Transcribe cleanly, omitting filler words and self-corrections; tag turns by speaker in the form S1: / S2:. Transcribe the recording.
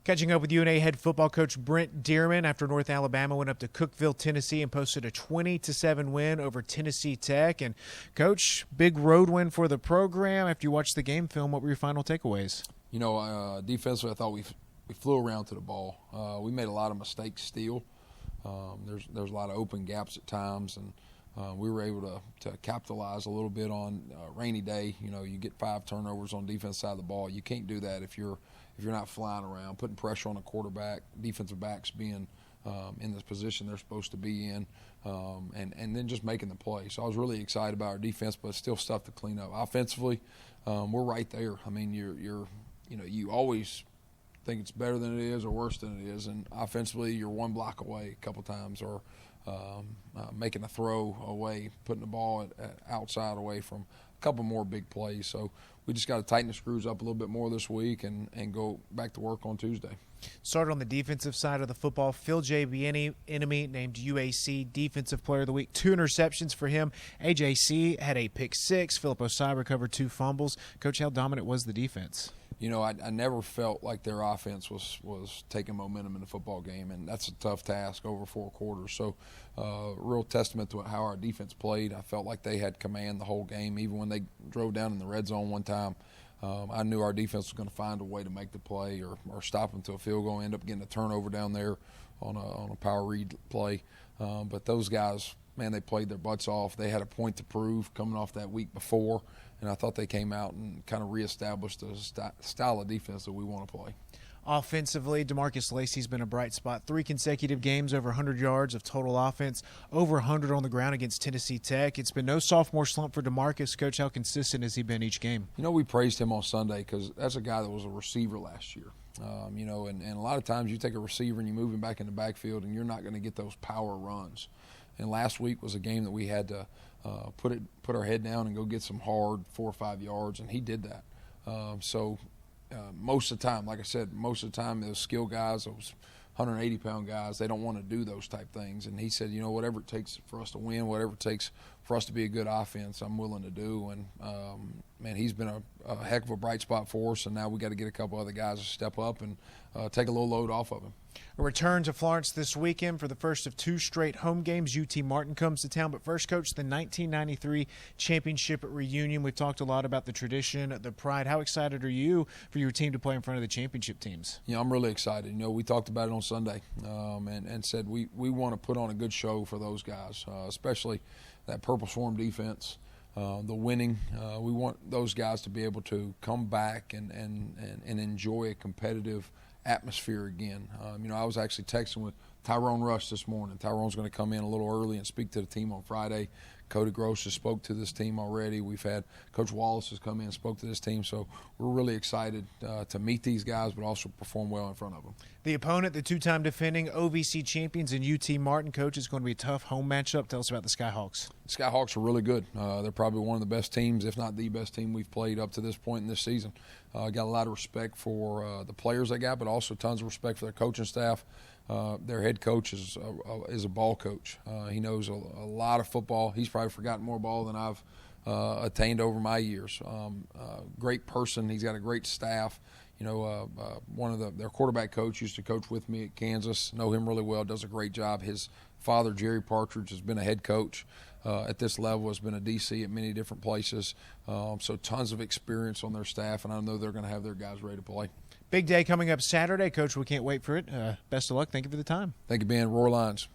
S1: Catching up with UNA head football coach Brent Dearmon after North Alabama went up to Cookeville, Tennessee and posted a 20-7 win over Tennessee Tech. And coach, big road win for the program. After you watched the game film, what were your final takeaways?
S2: You know, defensively, I thought we flew around to the ball. We made a lot of mistakes still. There's a lot of open gaps at times, and we were able to capitalize a little bit on a rainy day. You know, you get 5 turnovers on the defense side of the ball. You can't do that if you're not flying around, putting pressure on the quarterback, defensive backs being in this position they're supposed to be in, and then just making the play. So I was really excited about our defense, but still stuff to clean up. Offensively, we're right there. I mean, you always think it's better than it is or worse than it is, and offensively you're one block away a couple times, or making a throw away, putting the ball outside away from a couple more big plays. So we just got to tighten the screws up a little bit more this week and go back to work on Tuesday.
S1: Started on the defensive side of the football. Phil J. Bieniemy named UAC Defensive Player of the Week. 2 interceptions for him. AJC had a pick 6. Philip Osai recovered 2 fumbles. Coach, how dominant was the defense?
S2: You know, I never felt like their offense was taking momentum in the football game, and that's a tough task over 4 quarters. So real testament to how our defense played. I felt like they had command the whole game. Even when they drove down in the red zone one time, I knew our defense was going to find a way to make the play or stop them to a field goal, end up getting a turnover down there on a power read play. But those guys, man, they played their butts off. They had a point to prove coming off that week before, and I thought they came out and kind of reestablished the style of defense that we want to play.
S1: Offensively, DeMarcus Lacey's been a bright spot. 3 consecutive games, over 100 yards of total offense, over 100 on the ground against Tennessee Tech. It's been no sophomore slump for DeMarcus. Coach, how consistent has he been each game?
S2: You know, we praised him on Sunday because that's a guy that was a receiver last year. You know, and a lot of times you take a receiver and you move him back in the backfield and you're not going to get those power runs. And last week was a game that we had to put our head down and go get some hard 4 or 5 yards, and he did that. Most of the time, like I said, most of the time those skill guys, those 180-pound guys, they don't want to do those type things. And he said, you know, whatever it takes for us to win, whatever it takes for us to be a good offense, I'm willing to do. And, man, he's been a heck of a bright spot for us, and now we got to get a couple other guys to step up and take a little load off of him.
S1: A return to Florence this weekend for the first of 2 straight home games. UT Martin comes to town. But first, Coach, the 1993 championship reunion. We've talked a lot about the tradition, the pride. How excited are you for your team to play in front of the championship teams?
S2: Yeah, I'm really excited. You know, we talked about it on Sunday and said we want to put on a good show for those guys, especially that Purple Swarm defense. The winning, we want those guys to be able to come back and enjoy a competitive atmosphere again. You know, I was actually texting with Tyrone Rush this morning. Tyrone's going to come in a little early and speak to the team on Friday. Cody Gross has spoke to this team already. We've had Coach Wallace has come in and spoke to this team. So we're really excited to meet these guys, but also perform well in front of them.
S1: The opponent, the 2-time defending OVC champions and UT Martin, Coach, is going to be a tough home matchup. Tell us about the Skyhawks.
S2: Skyhawks are really good. They're probably one of the best teams, if not the best team we've played up to this point in this season. Got a lot of respect for the players they got, but also tons of respect for their coaching staff. Their head coach is a ball coach. He knows a lot of football. He's probably forgotten more ball than I've attained over my years. Great person. He's got a great staff. You know, one of their quarterback coach used to coach with me at Kansas. Know him really well. Does a great job. His father, Jerry Partridge, has been a head coach at this level. Has been a DC at many different places. So tons of experience on their staff, and I know they're going to have their guys ready to play.
S1: Big day coming up Saturday, Coach. We can't wait for it. Best of luck. Thank you for the time.
S2: Thank you, Ben. Roar Lions.